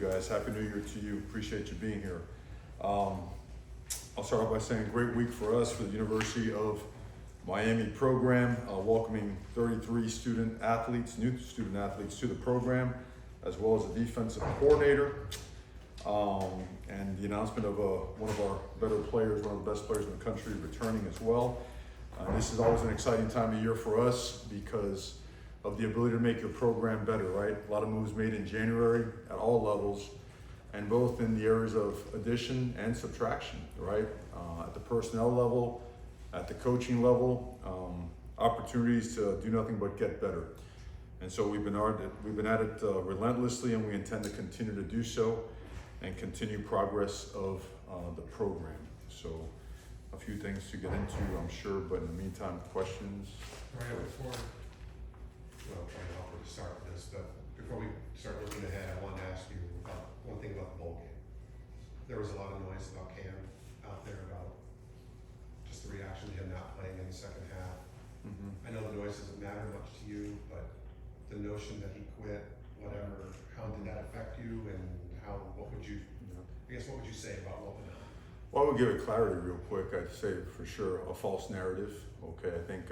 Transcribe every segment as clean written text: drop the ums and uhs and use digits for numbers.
Guys, Happy New Year to you. Appreciate you being here. I'll start off by saying great week for us for the University of Miami program, welcoming 33 new student athletes to the program, as well as a defensive coordinator, and the announcement of one of our better players, one of the best players in the country, returning as well. This is always an exciting time of year for us because of the ability to make your program better, right? A lot of moves made in January at all levels, and both in the areas of addition and subtraction, right? At the personnel level, at the coaching level, opportunities to do nothing but get better. And so we've been at it relentlessly, and we intend to continue to do so and continue progress of the program. So a few things to get into, I'm sure, but in the meantime, questions? All right, well, trying to help her to start with this, but before we start looking ahead, I wanted to ask you about one thing about the bowl game. There was a lot of noise about Cam out there about just the reaction to him not playing in the second half. Mm-hmm. I know the noise doesn't matter much to you, but the notion that he quit, whatever, how did that affect you, and what would you say about what went on? Well, I would give it clarity real quick. I'd say for sure a false narrative. Okay, I think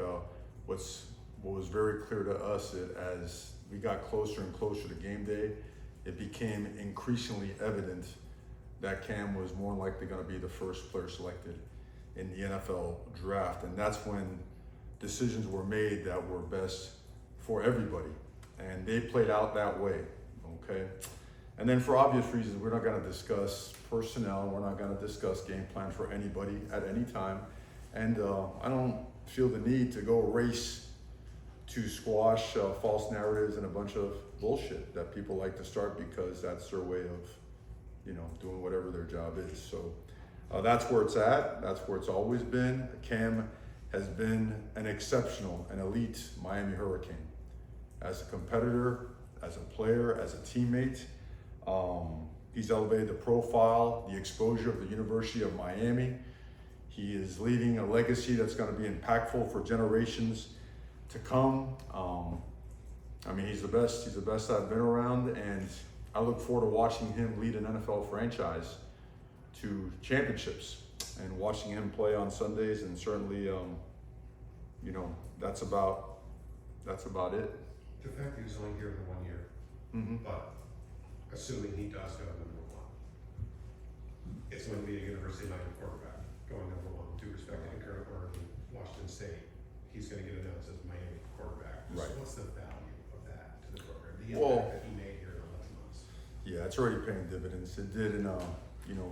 what was very clear to us as we got closer and closer to game day, it became increasingly evident that Cam was more likely going to be the first player selected in the NFL draft. And that's when decisions were made that were best for everybody. And they played out that way, okay? And then for obvious reasons, we're not going to discuss personnel. We're not going to discuss game plan for anybody at any time. And I don't feel the need to go race to squash false narratives and a bunch of bullshit that people like to start because that's their way of, doing whatever their job is. So that's where it's at. That's where it's always been. Cam has been an exceptional, an elite Miami Hurricane. As a competitor, as a player, as a teammate, he's elevated the profile, the exposure of the University of Miami. He is leaving a legacy that's going to be impactful for generations to come. He's the best. He's the best I've been around, and I look forward to watching him lead an NFL franchise to championships and watching him play on Sundays. And certainly, that's about it. The fact that he was only here for 1 year, but assuming he does go number one, it's going to be a University of Miami quarterback going number one. Due respect to Inker or Washington State, he's going to get announced as Miami quarterback. Right. So what's the value of that to the program? The impact that he made here in 11 months. Yeah, it's already paying dividends. It did, and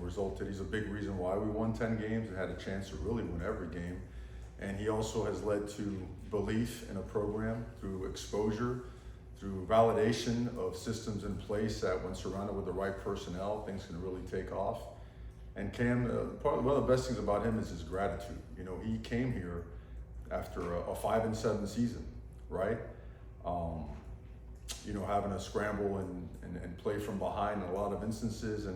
resulted. He's a big reason why we won 10 games and had a chance to really win every game. And he also has led to belief in a program through exposure, through validation of systems in place that when surrounded with the right personnel, things can really take off. And Cam, one of the best things about him is his gratitude. He came here after a 5-7 season, right? Having to scramble and play from behind in a lot of instances.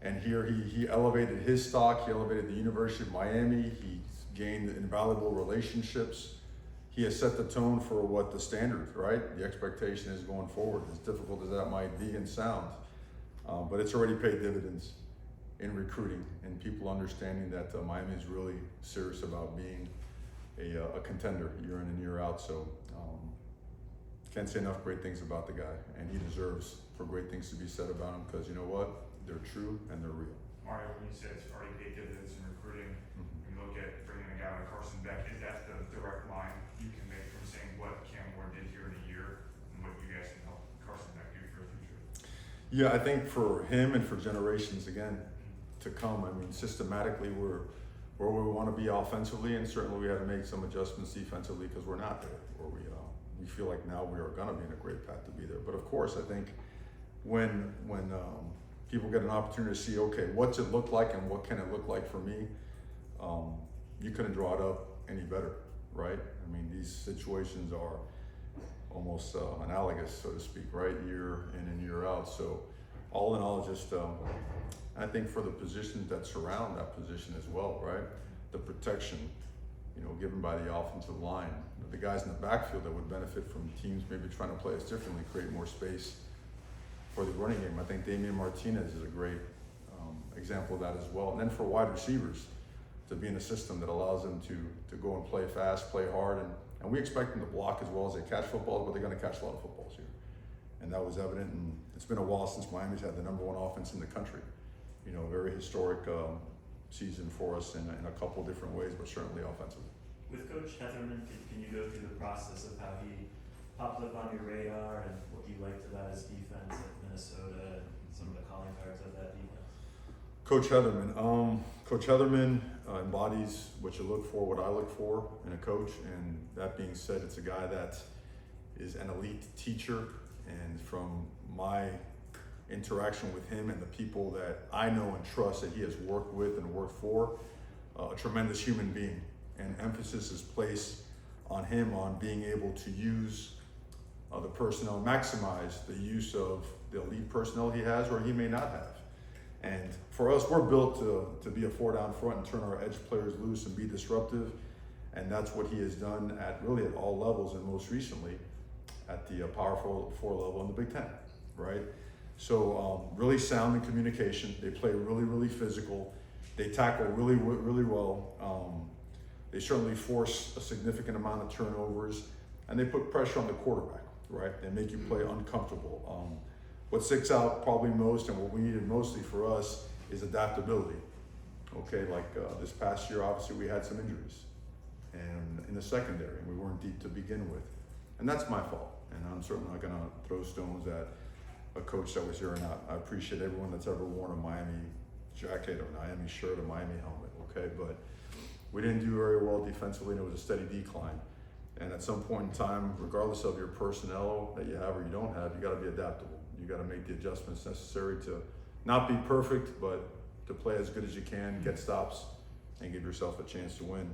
And here he elevated his stock, he elevated the University of Miami, he gained invaluable relationships. He has set the tone for what the standard, right? The expectation is going forward, as difficult as that might be and sound. But it's already paid dividends in recruiting and people understanding that Miami is really serious about being a contender year in and year out. So can't say enough great things about the guy, and he deserves for great things to be said about him because you know what? They're true and they're real. Mario, when you said it's already paid dividends in recruiting, when you look at bringing a guy like Carson Beck, is that the direct line you can make from saying what Cam Ward did here in a year and what you guys can help Carson Beck do for the future? Yeah, I think for him and for generations again to come, systematically we're where we want to be offensively, and certainly we had to make some adjustments defensively because we're not there where we feel like now we are going to be in a great path to be there. But of course, I think when people get an opportunity to see, okay, what's it look like and what can it look like for me? You couldn't draw it up any better, right? These situations are almost analogous, so to speak, right? Year in and year out. So all in all, just I think for the positions that surround that position as well, right? The protection, given by the offensive line, the guys in the backfield that would benefit from teams maybe trying to play us differently, create more space for for the running game. I think Damian Martinez is a great example of that as well. And then for wide receivers, to be in a system that allows them to go and play fast, play hard, and we expect them to block as well as they catch footballs, but they're going to catch a lot of footballs here. And that was evident, and it's been a while since Miami's had the number one offense in the country. You know, very historic season for us in a couple different ways, but certainly offensively. With Coach Heatherman, can you go through the process of how he popped up on your radar and what you liked about his defense at Minnesota and some of the calling cards of that defense? Coach Heatherman embodies what you look for, what I look for in a coach. And that being said, it's a guy that is an elite teacher. And from my interaction with him and the people that I know and trust that he has worked with and worked for, a tremendous human being. And emphasis is placed on him on being able to use the personnel, maximize the use of the elite personnel he has or he may not have. And for us, we're built to be a four down front and turn our edge players loose and be disruptive. And that's what he has done at all levels, and most recently at the Power 4 level in the Big Ten, right? So really sound in communication. They play really, really physical. They tackle really, really well. They certainly force a significant amount of turnovers, and they put pressure on the quarterback, right? They make you play uncomfortable. What sticks out probably most, and what we needed mostly for us, is adaptability. Okay, like this past year, obviously we had some injuries, and in the secondary, we weren't deep to begin with, and that's my fault. And I'm certainly not going to throw stones at a coach that was here or not. I appreciate everyone that's ever worn a Miami jacket or Miami shirt or Miami helmet. Okay, but we didn't do very well defensively, and it was a steady decline. And at some point in time, regardless of your personnel that you have or you don't have, you got to be adaptable. You got to make the adjustments necessary to not be perfect, but to play as good as you can, get stops, and give yourself a chance to win.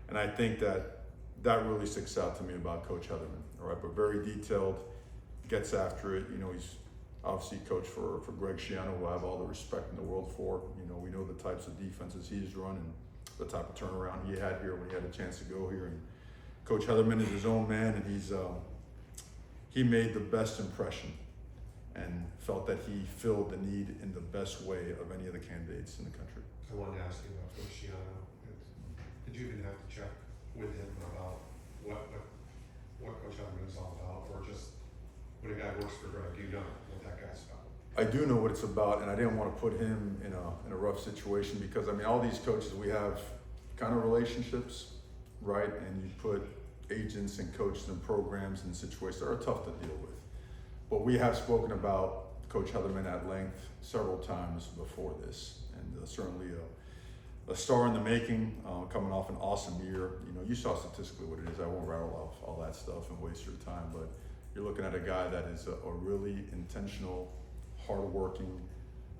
And I think that really sticks out to me about Coach Heatherman. All right, but very detailed, gets after it. You know, he's obviously coached for Greg Schiano, who I have all the respect in the world for. You know, we know the types of defenses he's run and the type of turnaround he had here when he had a chance to go here. And Coach Heatherman is his own man, and he made the best impression and felt that he filled the need in the best way of any of the candidates in the country. I wanted to ask you about Coach Schiano. Did you even have to check with him about what Coach Heatherman is all about, or just when a guy works for Greg, do you know what that guy's about? I do know what it's about, and I didn't want to put him in a rough situation because, I mean, all these coaches, we have kind of relationships, right? And you put agents and coaches and programs in situations that are tough to deal with. But we have spoken about Coach Heatherman at length several times before this, and certainly a star in the making, coming off an awesome year. You know, you saw statistically what it is. I won't rattle off all that stuff and waste your time, but you're looking at a guy that is a really intentional, hardworking,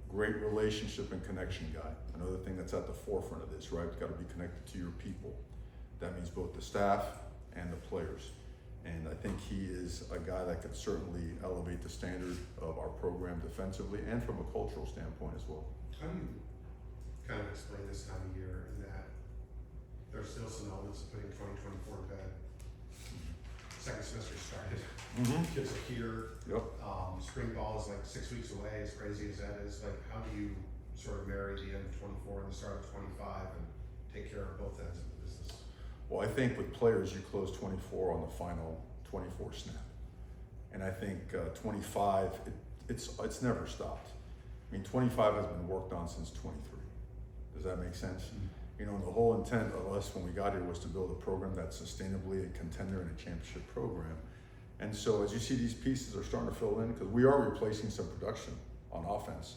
great relationship and connection guy. Another thing that's at the forefront of this, right? You've got to be connected to your people. That means both the staff and the players. And I think he is a guy that could certainly elevate the standard of our program defensively and from a cultural standpoint as well. How do you kind of explain this time of year in that there's still some elements of putting 2024 to bed? Second semester started. Kids are here. Yep. Spring ball is like 6 weeks away, as crazy as that is. Like, how do you sort of marry the end of 24 and the start of 25 and take care of both ends of the business? Well, I think with players, you close 24 on the final 24 snap. And I think 25, it's never stopped. I mean, 25 has been worked on since 23. Does that make sense? You know, and the whole intent of us when we got here was to build a program that's sustainably a contender in a championship program. And so as you see these pieces are starting to fill in, because we are replacing some production on offense,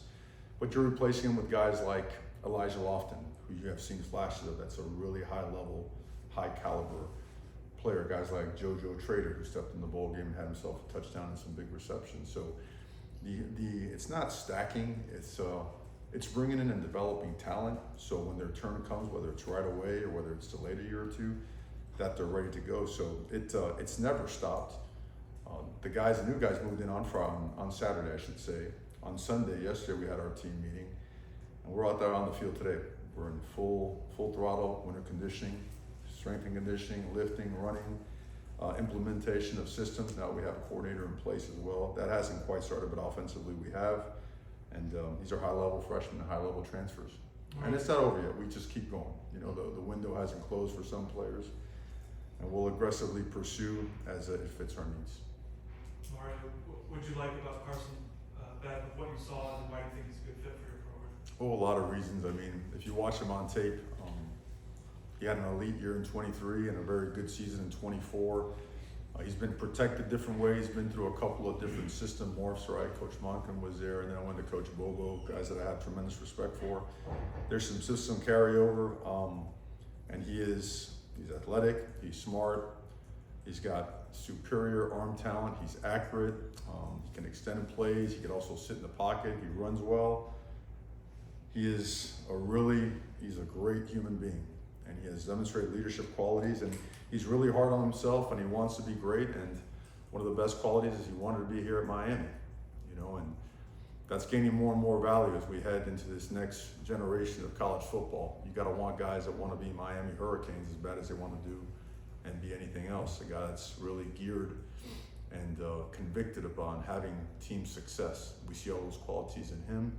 but you're replacing them with guys like Elijah Lofton, who you have seen flashes of. That's a really high level, high caliber player. Guys like JoJo Trader, who stepped in the bowl game and had himself a touchdown and some big receptions. So it's not stacking, it's bringing in and developing talent. So when their turn comes, whether it's right away or whether it's delayed a year or two, that they're ready to go. So it's never stopped. The new guys moved in on Saturday, I should say. On Sunday, yesterday, we had our team meeting, and we're out there on the field today. We're in full throttle winter conditioning, strength and conditioning, lifting, running. implementation of systems. Now we have a coordinator in place as well. That hasn't quite started, but offensively we have. And these are high-level freshmen and high-level transfers. And it's not over yet. We just keep going. You know, the window hasn't closed for some players, and we'll aggressively pursue as it fits our needs. Mario, what you like about Carson Beck, with what you saw, and why do you think he's a good fit for your program? Oh, a lot of reasons. I mean, if you watch him on tape, he had an elite year in 23 and a very good season in 24. He's been protected different ways, been through a couple of different system morphs, right? Coach Monken was there, and then I went to Coach Bobo, guys that I have tremendous respect for. There's some system carryover, and he's athletic, he's smart, he's got superior arm talent, he's accurate, he can extend plays, he can also sit in the pocket, he runs well. He's a great human being, and he has demonstrated leadership qualities, and he's really hard on himself, and he wants to be great. And one of the best qualities is he wanted to be here at Miami, you know, and that's gaining more and more value as we head into this next generation of college football. You got to want guys that want to be Miami Hurricanes as bad as they want to do and be anything else. A guy that's really geared and convicted upon having team success. We see all those qualities in him,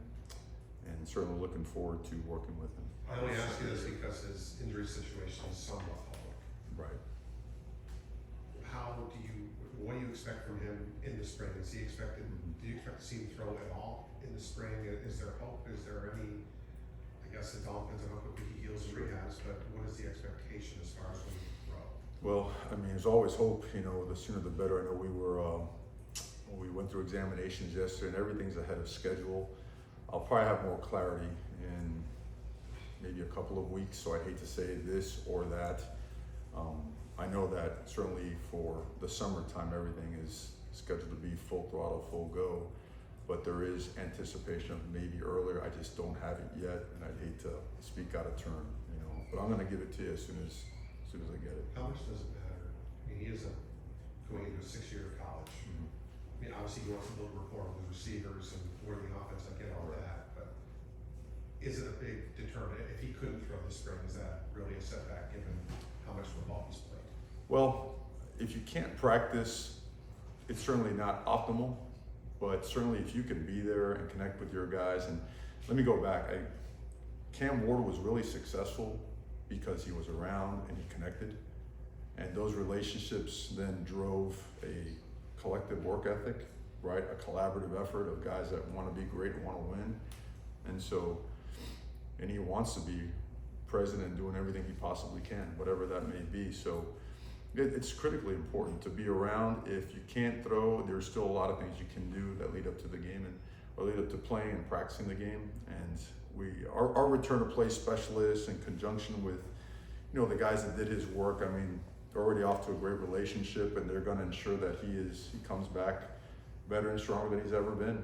and certainly looking forward to working with him. I only ask you this because his injury situation is somewhat public. Right. What do you expect from him in the spring? Do you expect to see him throw at all in the spring? Is there hope? Is there any, I guess it all depends on how quickly he heals and rehabs, but what is the expectation as far as when he can throw? Well, I mean, there's always hope, you know, the sooner the better. I know we went through examinations yesterday and everything's ahead of schedule. I'll probably have more clarity in maybe a couple of weeks, so I hate to say this or that. I know that certainly for the summertime, everything is scheduled to be full throttle, full go, but there is anticipation of maybe earlier. I just don't have it yet, and I'd hate to speak out of turn, you know, but I'm gonna give it to you as soon as I get it. How much does it matter? I mean, he is going into a 6-year college. Mhm. I mean, obviously he wants to build rapport with the receivers and learning the offense. I get all that, but is it a big determinant? If he couldn't throw this spring, is that really a setback given how much football he's played? Well, if you can't practice, it's certainly not optimal, but certainly if you can be there and connect with your guys. And let me go back. Cam Ward was really successful because he was around and he connected. And those relationships then drove a collective work ethic, right? A collaborative effort of guys that want to be great and want to win. And he wants to be present and doing everything he possibly can, whatever that may be. So it's critically important to be around. If you can't throw, there's still a lot of things you can do that lead up to the game or lead up to playing and practicing the game. And our return to play specialists in conjunction with, you know, the guys that did his work, I mean, they're already off to a great relationship, and they're going to ensure that he comes back better and stronger than he's ever been.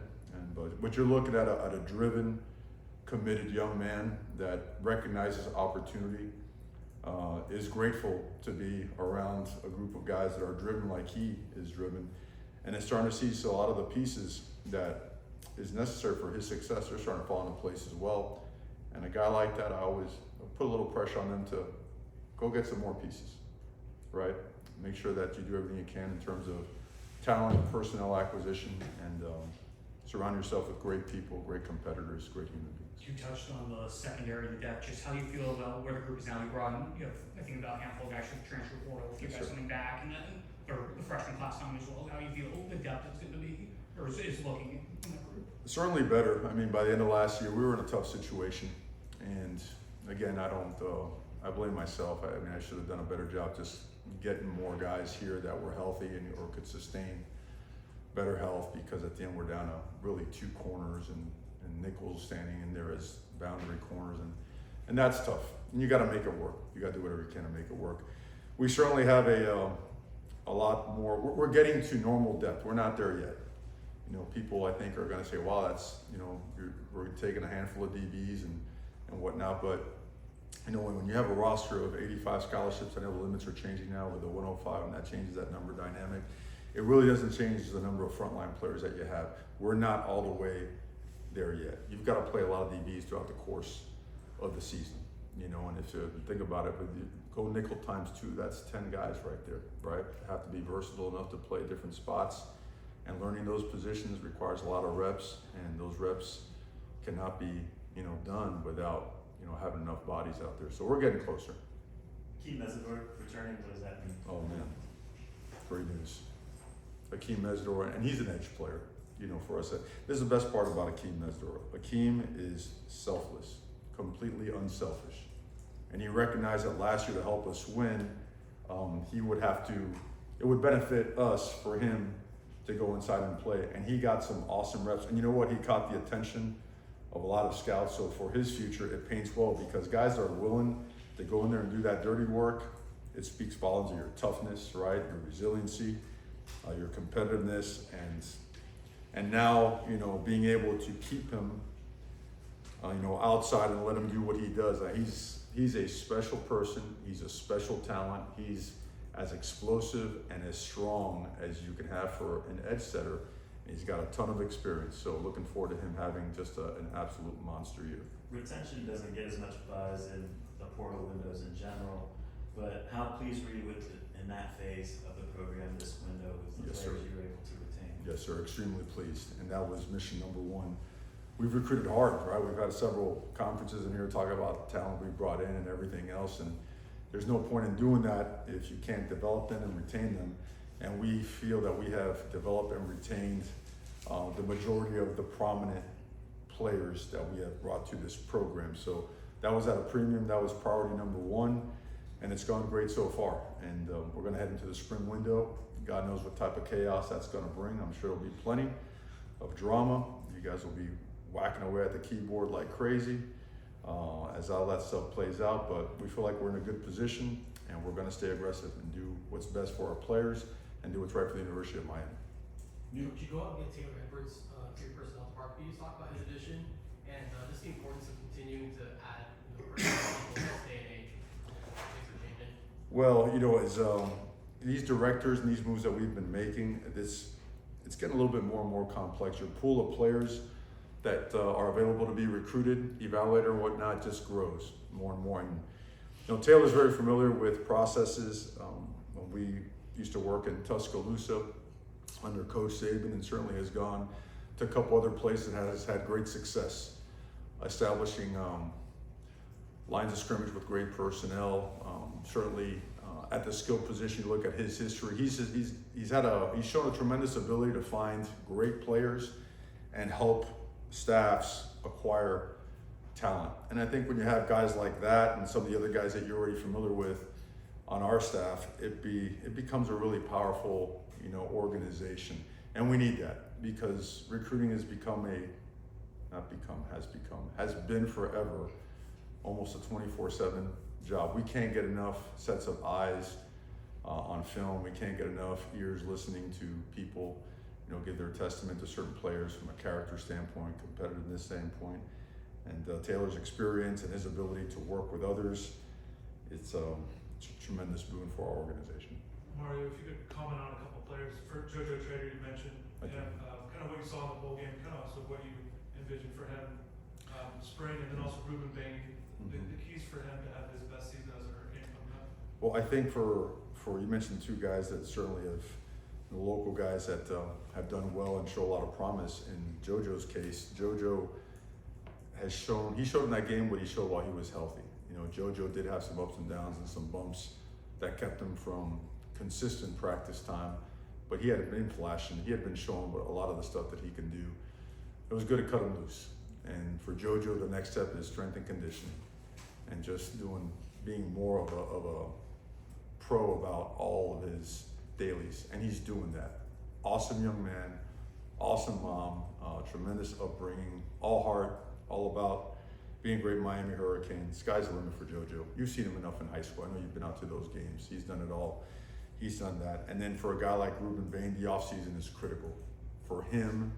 But you're looking at a driven, committed young man that recognizes opportunity, is grateful to be around a group of guys that are driven like he is driven, and is starting to see a lot of the pieces that is necessary for his success. They're starting to fall into place as well. And a guy like that, I always put a little pressure on them to go get some more pieces, right? Make sure that you do everything you can in terms of talent, personnel acquisition, and surround yourself with great people, great competitors, great human beings. You touched on the secondary, the depth, just how you feel about where the group is now. You brought in, I think about a handful of guys from the transfer portal, if you guys coming back, and then, or the freshman class coming as well. How you feel the depth is going to be, or is looking in that group? Certainly better. I mean, by the end of last year, we were in a tough situation. And again, I blame myself. I mean, I should have done a better job just getting more guys here that were healthy or could sustain better health, because at the end we're down to really 2 corners and nickels standing in there as boundary corners, and that's tough. And you got to make it work. You got to do whatever you can to make it work. We certainly have a lot more. We're getting to normal depth. We're not there yet. You know, people I think are going to say, "Wow, that's we're taking a handful of DBs and whatnot." But you know, when you have a roster of 85 scholarships, I know the limits are changing now with the 105, and that changes that number dynamic. It really doesn't change the number of frontline players that you have. We're not all the way there yet. You've got to play a lot of DBs throughout the course of the season. you know, and if you think about it, with you go nickel times 2, that's 10 guys right there, right? Have to be versatile enough to play different spots, and learning those positions requires a lot of reps, and those reps cannot be, you know, done without, you know, having enough bodies out there. So we're getting closer. Keith Mesidor returning, what does that mean? Oh man, great news. Akeem Mesidor, and he's an edge player, you know, for us. This is the best part about Akeem Mesidor. Akeem is selfless, completely unselfish. And he recognized that last year to help us win, he would have to, it would benefit us for him to go inside and play. And he got some awesome reps. And you know what? He caught the attention of a lot of scouts. So for his future, it paints well, because guys are willing to go in there and do that dirty work. It speaks volumes of your toughness, right? Your resiliency, your competitiveness, and now, you know, being able to keep him, you know, outside and let him do what he does. He's a special person. He's a special talent. He's as explosive and as strong as you can have for an edge setter. He's got a ton of experience. So looking forward to him having just an absolute monster year. Retention doesn't get as much buzz in the portal windows in general, but how pleased were you with in that phase of the program this window with the Yes, players sir. you were able to retain? Yes, sir, extremely pleased. And that was mission number 1. We've recruited hard, right? We've had several conferences in here talking about the talent we brought in and everything else. And there's no point in doing that if you can't develop them and retain them. And we feel that we have developed and retained the majority of the prominent players that we have brought to this program. So that was at a premium. That was priority number 1. And it's gone great so far. And we're going to head into the spring window. God knows what type of chaos that's going to bring. I'm sure there'll be plenty of drama. You guys will be whacking away at the keyboard like crazy as all that stuff plays out. But we feel like we're in a good position, and we're going to stay aggressive and do what's best for our players and do what's right for the University of Miami. You go out and get Taylor Edwards to your personnel department. Can you just talk about his addition and just the importance of continuing to add, you know, personnel in this day and age? Things are changing. Well, you know, as these directors and these moves that we've been making, it's getting a little bit more and more complex. Your pool of players that are available to be recruited, evaluated, and whatnot just grows more and more. And you know, Taylor's very familiar with processes. When we used to work in Tuscaloosa under Coach Saban, and certainly has gone to a couple other places and has had great success establishing lines of scrimmage with great personnel. Certainly at the skill position, you look at his history. He's shown a tremendous ability to find great players and help staffs acquire talent. And I think when you have guys like that and some of the other guys that you're already familiar with on our staff, it becomes a really powerful, you know, organization. And we need that, because recruiting has has been forever almost a 24/7 job. We can't get enough sets of eyes on film. We can't get enough ears listening to people, you know, give their testament to certain players from a character standpoint, competitiveness standpoint, and Taylor's experience and his ability to work with others. It's a tremendous boon for our organization. Mario, if you could comment on a couple players. For JoJo Trader, you mentioned Thank you. him, kind of what you saw in the bowl game, kind of also what you envisioned for him spring, and then also Ruben Bain. The keys for him to have his best season as a Hurricane coming up. Well, I think for you mentioned 2 guys that certainly have, the local guys that have done well and show a lot of promise. In JoJo's case, JoJo has shown, he showed in that game what he showed while he was healthy. You know, JoJo did have some ups and downs and some bumps that kept him from consistent practice time, but he had been flashing. He had been showing a lot of the stuff that he can do. It was good to cut him loose. And for JoJo, the next step is strength and conditioning, and just being more of a pro about all of his dailies, and he's doing that. Awesome young man, awesome mom, tremendous upbringing, all heart, all about being a great Miami Hurricane. Sky's the limit for JoJo. You've seen him enough in high school. I know you've been out to those games. He's done it all. He's done that. And then for a guy like Ruben Bain, the offseason is critical for him,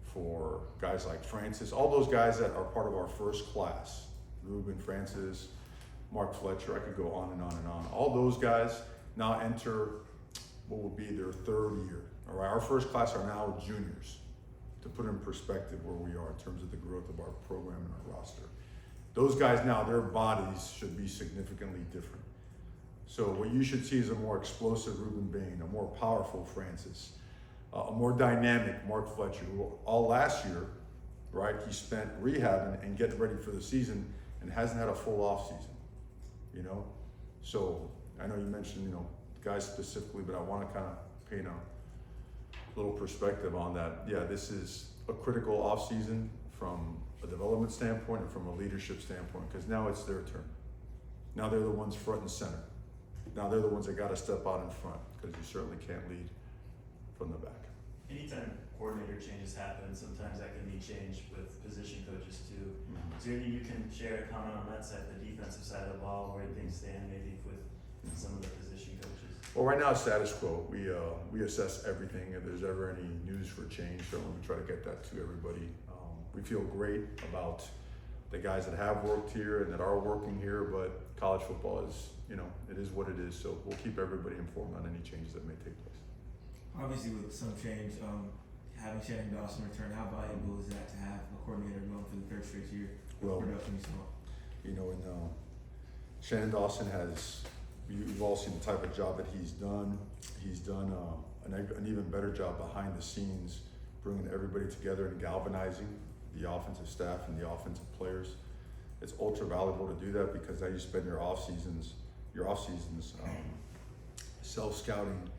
for guys like Francis, all those guys that are part of our first class, Ruben, Francis, Mark Fletcher, I could go on and on and on. All those guys now enter what will be their 3rd year. All right, our first class are now juniors, to put in perspective where we are in terms of the growth of our program and our roster. Those guys now, their bodies should be significantly different. So what you should see is a more explosive Ruben Bain, a more powerful Francis, a more dynamic Mark Fletcher, who all last year, right, he spent rehabbing and getting ready for the season and hasn't had a full off season, you know? So I know you mentioned, you know, guys specifically, but I want to kind of paint a little perspective on that. Yeah, this is a critical off season from a development standpoint and from a leadership standpoint, because now it's their turn. Now they're the ones front and center. Now they're the ones that got to step out in front, because you certainly can't lead from the back. Anytime coordinator changes happen, sometimes that can be changed with position coaches too. Mhm. So maybe you can share a comment on that side, the defensive side of the ball, where things stand maybe with some of the position coaches. Well, right now it's status quo. We assess everything. If there's ever any news for change, certainly we try to get that to everybody. We feel great about the guys that have worked here and that are working here, but college football is, you know, it is what it is. So we'll keep everybody informed on any changes that may take place. Obviously, with some change, having Shannon Dawson return, how valuable is that to have a coordinator going for the third straight year? Well, Production you saw. You know, and Shannon Dawson has, you've all seen the type of job that he's done. He's done an even better job behind the scenes, bringing everybody together and galvanizing the offensive staff and the offensive players. It's ultra valuable to do that, because now you spend your off seasons self-scouting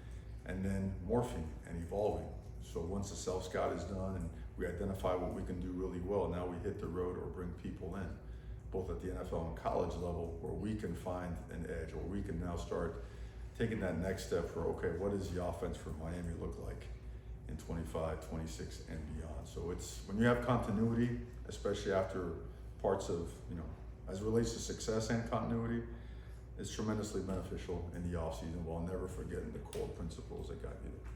and then morphing and evolving. So once the self-scout is done and we identify what we can do really well, now we hit the road or bring people in, both at the NFL and college level, where we can find an edge, or we can now start taking that next step for, okay, what does the offense for Miami look like in 25, 26, and beyond? So it's, when you have continuity, especially after parts of, you know, as it relates to success and continuity, it's tremendously beneficial in the offseason, while never forgetting the core principles that got you there.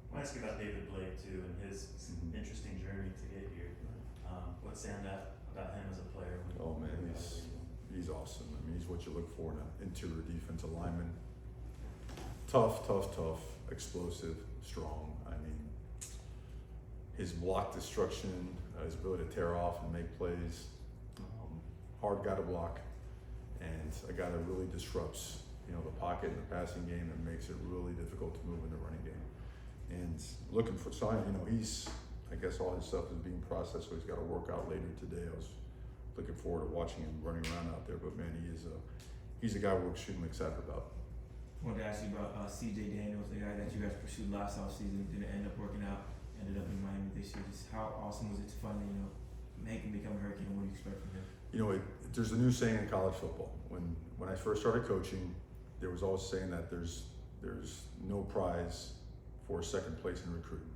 I want to ask you about David Blake too, and his interesting journey to get here. What stand out about him as a player? Oh man, he's awesome. I mean, he's what you look for in an interior defensive lineman. Tough, explosive, strong. I mean, his block destruction, his ability to tear off and make plays, hard guy to block, and a guy that really disrupts, you know, the pocket and the passing game, and makes it really difficult to move in the running game. And looking for sign, you know, I guess all his stuff is being processed, so he's got to work out later today. I was looking forward to watching him running around out there, but man, he's a guy we're extremely excited about. I wanted to ask you about CJ Daniels, the guy that you guys pursued last offseason, didn't end up working out, ended up in Miami this year. Just how awesome was it to finally, you know, make him become a Hurricane, and what do you expect from him? You know, there's a new saying in college football. When I first started coaching, there was always saying that there's no prize for second place in recruiting.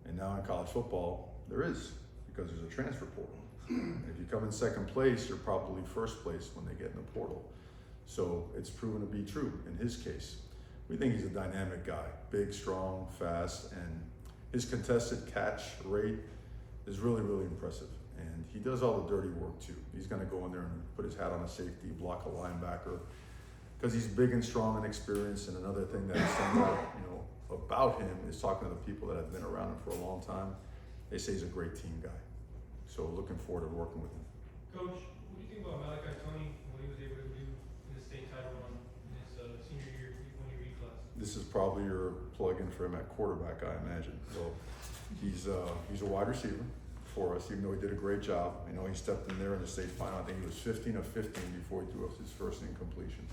And now in college football, there is, because there's a transfer portal. And if you come in second place, you're probably first place when they get in the portal. So it's proven to be true in his case. We think he's a dynamic guy, big, strong, fast, and his contested catch rate is really, really impressive. And he does all the dirty work too. He's gonna go in there and put his hat on a safety, block a linebacker, because he's big and strong and experienced. And another thing that stands out, you know, about him is talking to the people that have been around him for a long time. They say he's a great team guy. So looking forward to working with him. Coach, what do you think about Malachi Tony and what he was able to do in the state title run in his senior year when he reclassed? This is probably your plug-in for him at quarterback, I imagine. So he's a wide receiver for us, even though he did a great job. You know, he stepped in there in the state final. I think he was 15 of 15 before he threw us his first incompletion.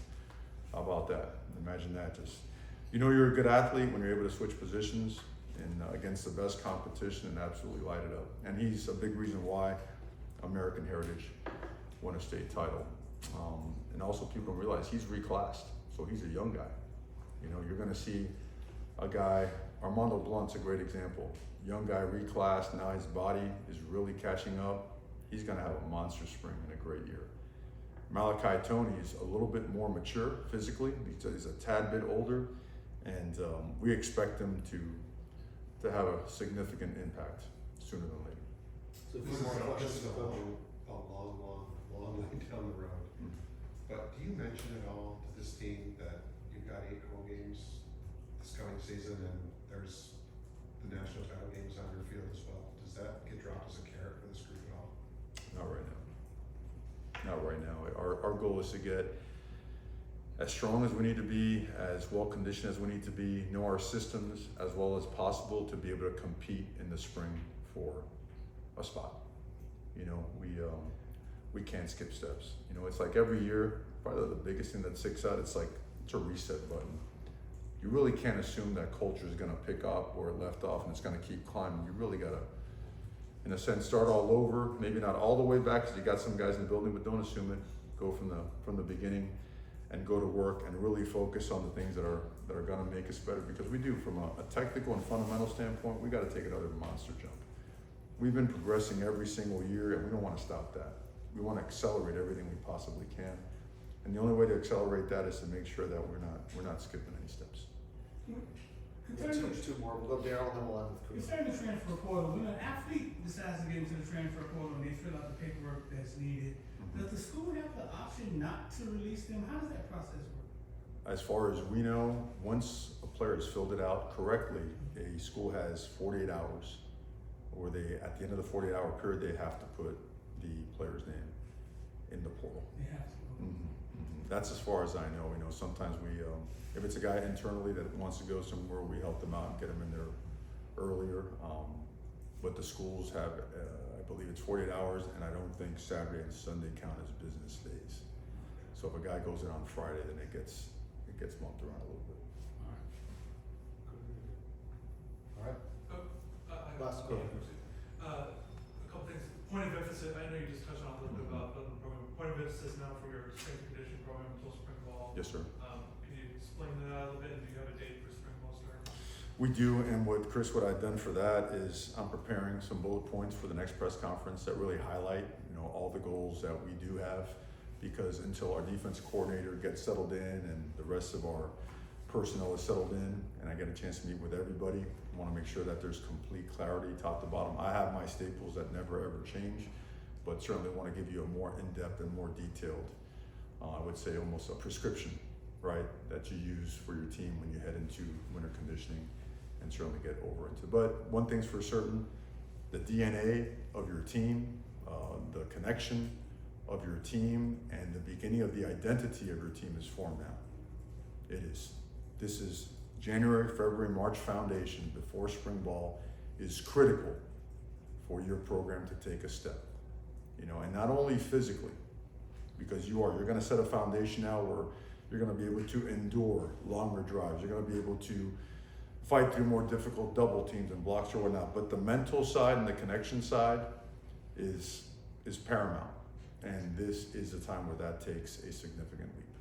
How about that? Imagine that. Just, you know, you're a good athlete when you're able to switch positions and against the best competition and absolutely light it up. And he's a big reason why American Heritage won a state title. And also people realize he's reclassed, so he's a young guy. You know, you're gonna see a guy, Armando Blunt's a great example. Young guy reclassed, now his body is really catching up. He's gonna have a monster spring and a great year. Malachi Tony is a little bit more mature physically. He's a tad bit older, and we expect him to have a significant impact sooner than later. So this is a long way down the road. Mm-hmm. But do you mention at all to this team that you've got 8 home games this coming season, and there's the national title games on your field as well? Does that get dropped as a carrot for this group at all? Not right now. not right now. Our goal is to get as strong as we need to be, as well conditioned as we need to be, know our systems as well as possible to be able to compete in the spring for a spot. You know, we can't skip steps. You know, it's like every year, probably the biggest thing that sticks out, it's a reset button. You really can't assume that culture is gonna pick up where it left off and it's gonna keep climbing. You really gotta, in a sense, start all over, maybe not all the way back, because you got some guys in the building, but don't assume it. Go from the beginning and go to work and really focus on the things that are gonna make us better, because we do, from a technical and fundamental standpoint, we gotta take another monster jump. We've been progressing every single year and we don't wanna stop that. We wanna accelerate everything we possibly can. And the only way to accelerate that is to make sure that we're not skipping any steps. Two more, we'll go Daryl and then we'll end with Chris. Concerning the transfer portal, when an athlete decides to get into the transfer portal and they fill out the paperwork that's needed, does the school have the option not to release them? How does that process work? As far as we know, once a player has filled it out correctly, a school has 48 hours, or at the end of the 48-hour period, they have to put the player's name in the portal. They have to. That's as far as I know. You know, sometimes if it's a guy internally that wants to go somewhere, we help them out and get them in there earlier. But the schools have, I believe it's 48 hours, and I don't think Saturday and Sunday count as business days. So if a guy goes in on Friday, then it gets bumped around a little bit. All right, last Yeah, question. a couple things. Point of emphasis, I know you just touched on a little bit about the program. Point of emphasis now for your strength and conditioning program until spring ball. Yes, sir. Can you explain that a little bit, and do you have a date for spring ball start? We do, and what I've done for that is I'm preparing some bullet points for the next press conference that really highlight, you know, all the goals that we do have, because until our defense coordinator gets settled in and the rest of our personnel is settled in and I get a chance to meet with everybody, I want to make sure that there's complete clarity top to bottom. I have my staples that never ever change, but certainly want to give you a more in-depth and more detailed, I would say almost a prescription, right, that you use for your team when you head into winter conditioning and certainly get over into. But one thing's for certain, the DNA of your team, the connection of your team, and the beginning of the identity of your team is formed now. It is. This is January, February, March foundation before spring ball is critical for your program to take a step. You know, and not only physically, because you're gonna set a foundation now where you're gonna be able to endure longer drives. You're gonna be able to fight through more difficult double teams and blocks or whatnot. But the mental side and the connection side is paramount. And this is a time where that takes a significant leap.